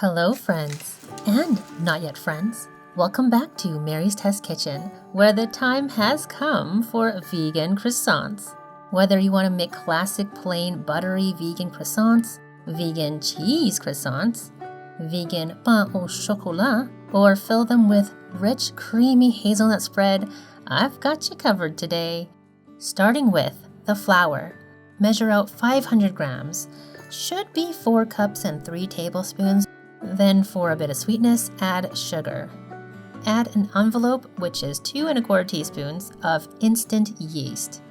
Hello friends, and not yet friends. Welcome back to Mary's Test Kitchen, where the time has come for vegan croissants. Whether you want to make classic plain buttery vegan croissants, vegan cheese croissants, vegan pain au chocolat, or fill them with rich creamy hazelnut spread, I've got you covered today. Starting with the flour. Measure out 500 grams. Should be 4 cups and 3 tablespoons. Then for a bit of sweetness, add sugar. Add an envelope, which is 2 1/4 teaspoons of instant yeast.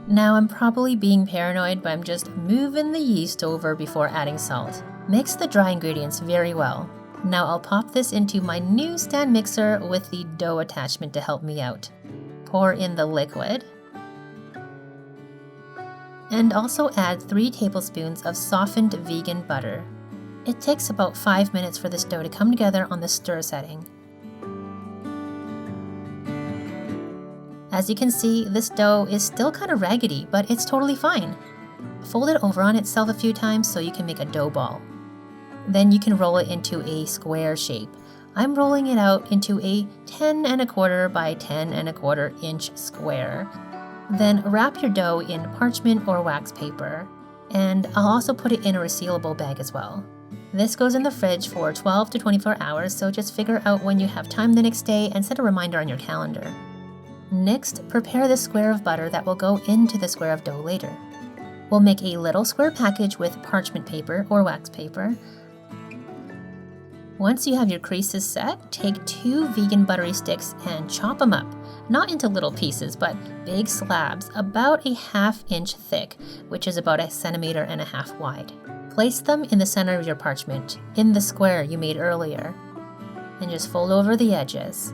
Now I'm probably being paranoid, but I'm just moving the yeast over before adding salt. Mix the dry ingredients very well. Now I'll pop this into my new stand mixer with the dough attachment to help me out. Pour in the liquid. And also add 3 tablespoons of softened vegan butter. It takes about 5 minutes for this dough to come together on the stir setting. As you can see, this dough is still kind of raggedy, but it's totally fine. Fold it over on itself a few times so you can make a dough ball. Then you can roll it into a square shape. I'm rolling it out into a 10 1/4 by 10 1/4 inch square. Then wrap your dough in parchment or wax paper, and I'll also put it in a resealable bag as well. This goes in the fridge for 12 to 24 hours, so just figure out when you have time the next day and set a reminder on your calendar. Next, prepare the square of butter that will go into the square of dough later. We'll make a little square package with parchment paper or wax paper. Once you have your creases set, take 2 vegan buttery sticks and chop them up, not into little pieces, but big slabs about a 1/2 inch thick, which is about 1.5 centimeters wide. Place them in the center of your parchment, in the square you made earlier, and just fold over the edges.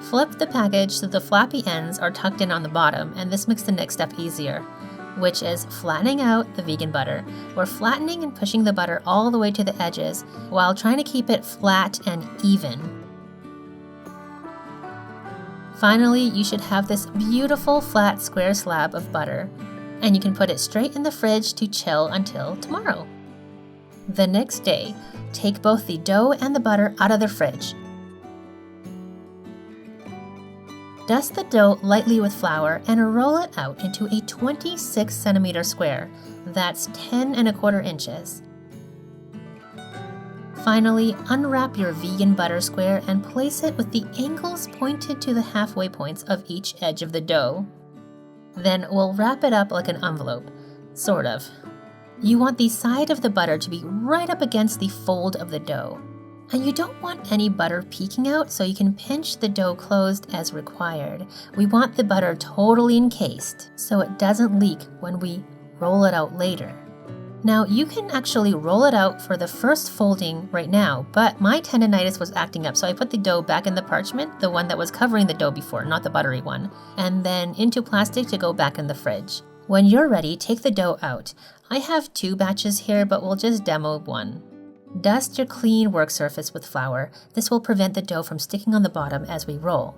Flip the package so the flappy ends are tucked in on the bottom, and this makes the next step easier, which is flattening out the vegan butter. We're flattening and pushing the butter all the way to the edges while trying to keep it flat and even. Finally, you should have this beautiful flat square slab of butter, and you can put it straight in the fridge to chill until tomorrow. The next day, take both the dough and the butter out of the fridge. Dust the dough lightly with flour and roll it out into a 26 centimeter square. That's 10 1/4 inches. Finally, unwrap your vegan butter square and place it with the angles pointed to the halfway points of each edge of the dough. Then we'll wrap it up like an envelope, sort of. You want the side of the butter to be right up against the fold of the dough. And you don't want any butter peeking out, so you can pinch the dough closed as required. We want the butter totally encased so it doesn't leak when we roll it out later. Now, you can actually roll it out for the first folding right now, but my tendinitis was acting up, so I put the dough back in the parchment, the one that was covering the dough before, not the buttery one, and then into plastic to go back in the fridge. When you're ready, take the dough out. I have 2 batches here, but we'll just demo one. Dust your clean work surface with flour. This will prevent the dough from sticking on the bottom as we roll.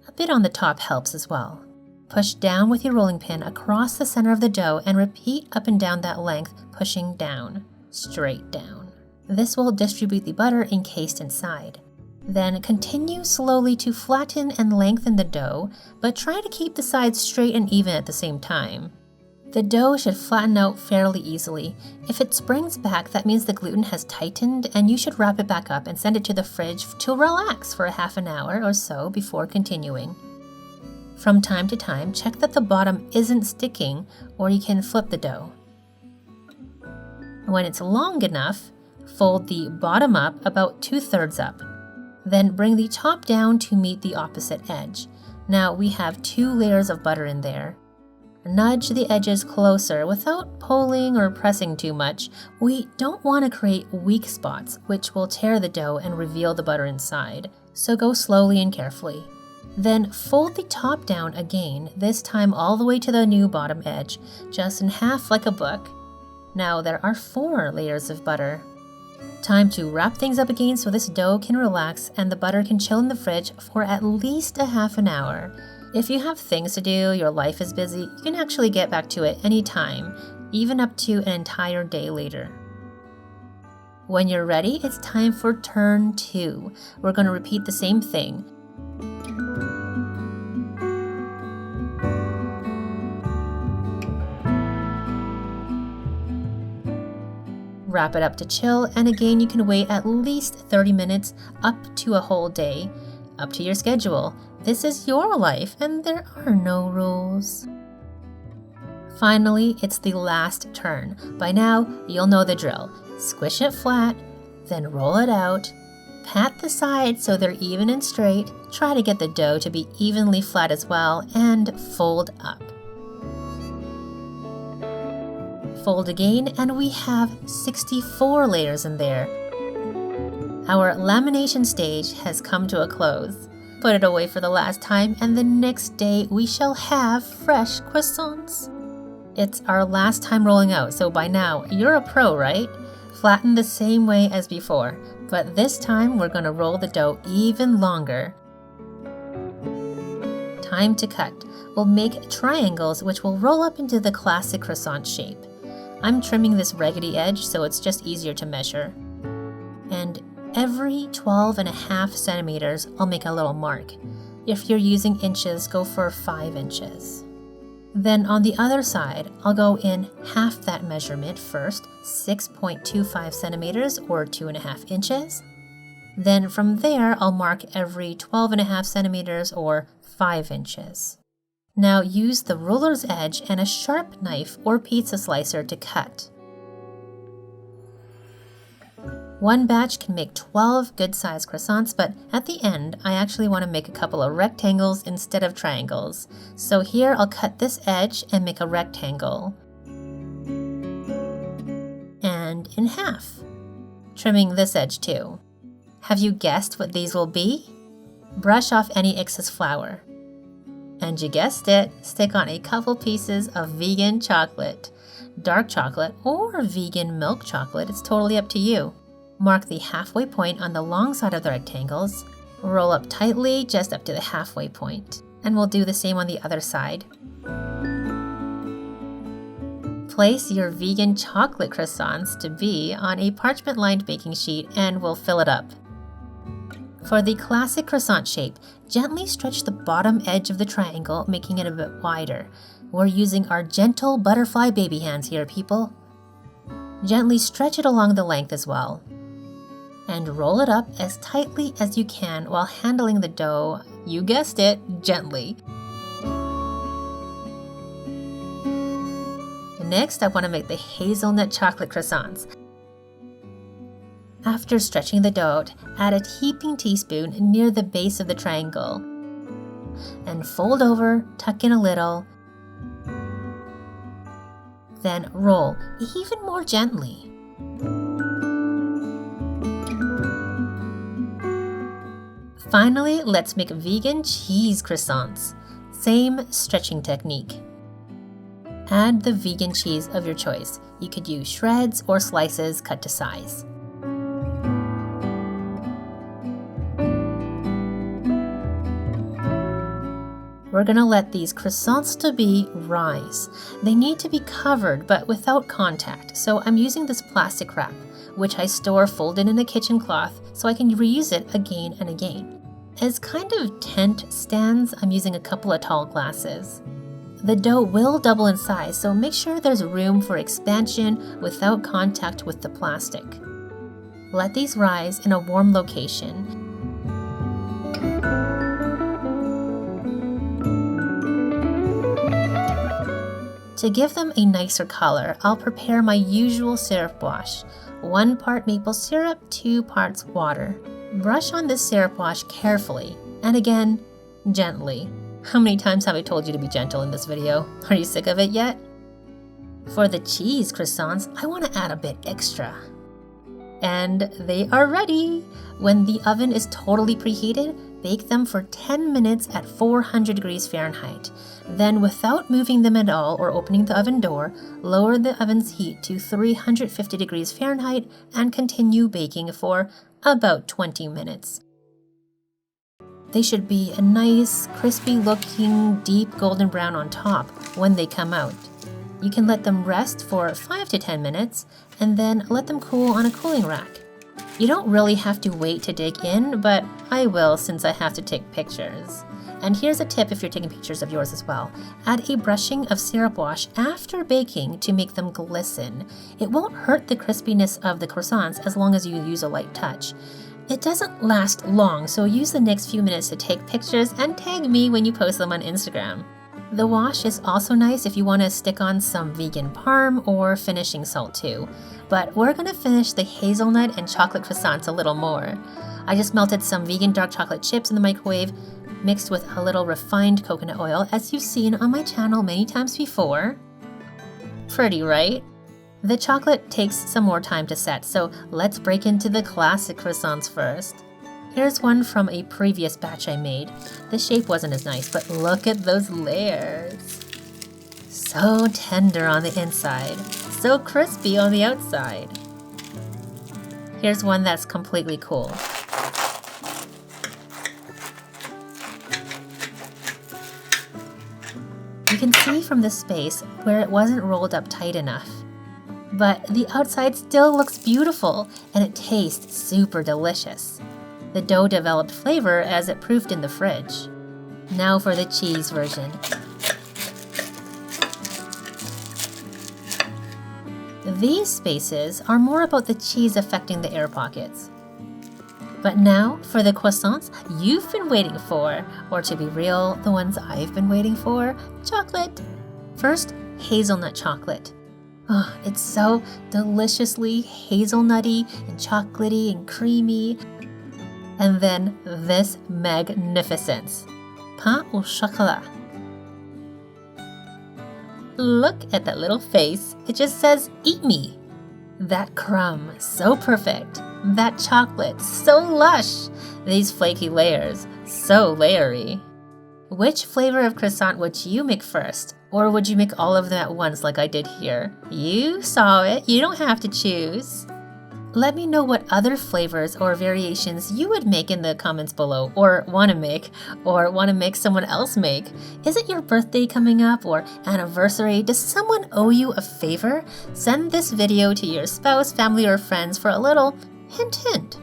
A bit on the top helps as well. Push down with your rolling pin across the center of the dough and repeat up and down that length, pushing down, straight down. This will distribute the butter encased inside. Then continue slowly to flatten and lengthen the dough, but try to keep the sides straight and even at the same time. The dough should flatten out fairly easily. If it springs back, that means the gluten has tightened, and you should wrap it back up and send it to the fridge to relax for 1/2 hour or so before continuing. From time to time, check that the bottom isn't sticking, or you can flip the dough. When it's long enough, fold the bottom up about 2/3 up. Then bring the top down to meet the opposite edge. Now we have 2 layers of butter in there. Nudge the edges closer without pulling or pressing too much. We don't want to create weak spots, which will tear the dough and reveal the butter inside, so go slowly and carefully. Then fold the top down again, this time all the way to the new bottom edge, just in half like a book. Now there are 4 layers of butter. Time to wrap things up again so this dough can relax and the butter can chill in the fridge for at least a 1/2 hour. If you have things to do, your life is busy, you can actually get back to it anytime, even up to an entire day later. When you're ready, it's time for turn 2. We're going to repeat the same thing. Wrap it up to chill, and again you can wait at least 30 minutes up to a whole day, up to your schedule. This is your life and there are no rules. Finally, it's the last turn. By now, you'll know the drill. Squish it flat, then roll it out. Pat the sides so they're even and straight. Try to get the dough to be evenly flat as well, and fold up. Fold again, and we have 64 layers in there. Our lamination stage has come to a close. Put it away for the last time, and the next day we shall have fresh croissants. It's our last time rolling out, so by now you're a pro, right? Flatten the same way as before, but this time we're going to roll the dough even longer. Time to cut. We'll make triangles which will roll up into the classic croissant shape. I'm trimming this raggedy edge so it's just easier to measure. And every 12.5 centimeters, I'll make a little mark. If you're using inches, go for 5 inches. Then on the other side, I'll go in half that measurement first, 6.25 centimeters or 2.5 inches. Then from there, I'll mark every 12.5 centimeters or 5 inches. Now use the ruler's edge and a sharp knife or pizza slicer to cut. One batch can make 12 good-sized croissants, but at the end, I actually want to make a couple of rectangles instead of triangles. So here I'll cut this edge and make a rectangle. And in half. Trimming this edge too. Have you guessed what these will be? Brush off any excess flour. And you guessed it, stick on a couple pieces of vegan chocolate. Dark chocolate or vegan milk chocolate, it's totally up to you. Mark the halfway point on the long side of the rectangles. Roll up tightly just up to the halfway point. And we'll do the same on the other side. Place your vegan chocolate croissants to be on a parchment-lined baking sheet and we'll fill it up. For the classic croissant shape, gently stretch the bottom edge of the triangle, making it a bit wider. We're using our gentle butterfly baby hands here, people. Gently stretch it along the length as well. And roll it up as tightly as you can while handling the dough, you guessed it, gently. Next, I want to make the hazelnut chocolate croissants. After stretching the dough out, add a heaping teaspoon near the base of the triangle. And fold over, tuck in a little. Then roll even more gently. Finally, let's make vegan cheese croissants. Same stretching technique. Add the vegan cheese of your choice. You could use shreds or slices cut to size. We're going to let these croissants to be rise. They need to be covered but without contact, so I'm using this plastic wrap, which I store folded in a kitchen cloth so I can reuse it again and again. As kind of tent stands, I'm using a couple of tall glasses. The dough will double in size, so make sure there's room for expansion without contact with the plastic. Let these rise in a warm location. To give them a nicer color, I'll prepare my usual syrup wash. 1 part maple syrup, 2 parts water. Brush on this syrup wash carefully, and again, gently. How many times have I told you to be gentle in this video? Are you sick of it yet? For the cheese croissants, I want to add a bit extra. And they are ready! When the oven is totally preheated, bake them for 10 minutes at 400 degrees Fahrenheit. Then, without moving them at all or opening the oven door, lower the oven's heat to 350 degrees Fahrenheit and continue baking for about 20 minutes. They should be a nice, crispy looking, deep golden brown on top when they come out. You can let them rest for 5 to 10 minutes and then let them cool on a cooling rack. You don't really have to wait to dig in, but I will since I have to take pictures. And here's a tip if you're taking pictures of yours as well. Add a brushing of syrup wash after baking to make them glisten. It won't hurt the crispiness of the croissants as long as you use a light touch. It doesn't last long, so use the next few minutes to take pictures and tag me when you post them on Instagram. The wash is also nice if you want to stick on some vegan parm or finishing salt too. But we're going to finish the hazelnut and chocolate croissants a little more. I just melted some vegan dark chocolate chips in the microwave, mixed with a little refined coconut oil, as you've seen on my channel many times before. Pretty, right? The chocolate takes some more time to set, so let's break into the classic croissants first. Here's one from a previous batch I made. The shape wasn't as nice, but look at those layers. So tender on the inside, so crispy on the outside. Here's one that's completely cool. You can see from the space where it wasn't rolled up tight enough. But the outside still looks beautiful, and it tastes super delicious. The dough developed flavor as it proofed in the fridge. Now for the cheese version. These spaces are more about the cheese affecting the air pockets. But now for the croissants you've been waiting for, or to be real, the ones I've been waiting for, chocolate. First, hazelnut chocolate. Oh, it's so deliciously hazelnutty and chocolatey and creamy. And then this magnificence, pain au chocolat. Look at that little face. It just says, eat me. That crumb, so perfect. That chocolate, so lush. These flaky layers, so layery. Which flavor of croissant would you make first? Or would you make all of them at once like I did here? You saw it. You don't have to choose. Let me know what other flavors or variations you would make in the comments below, or want to make someone else make. Is it your birthday coming up or anniversary? Does someone owe you a favor? Send this video to your spouse, family, or friends for a little hint hint.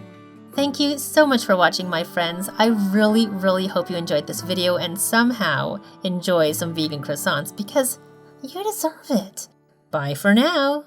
Thank you so much for watching, my friends. I really hope you enjoyed this video and somehow enjoy some vegan croissants because you deserve it. Bye for now.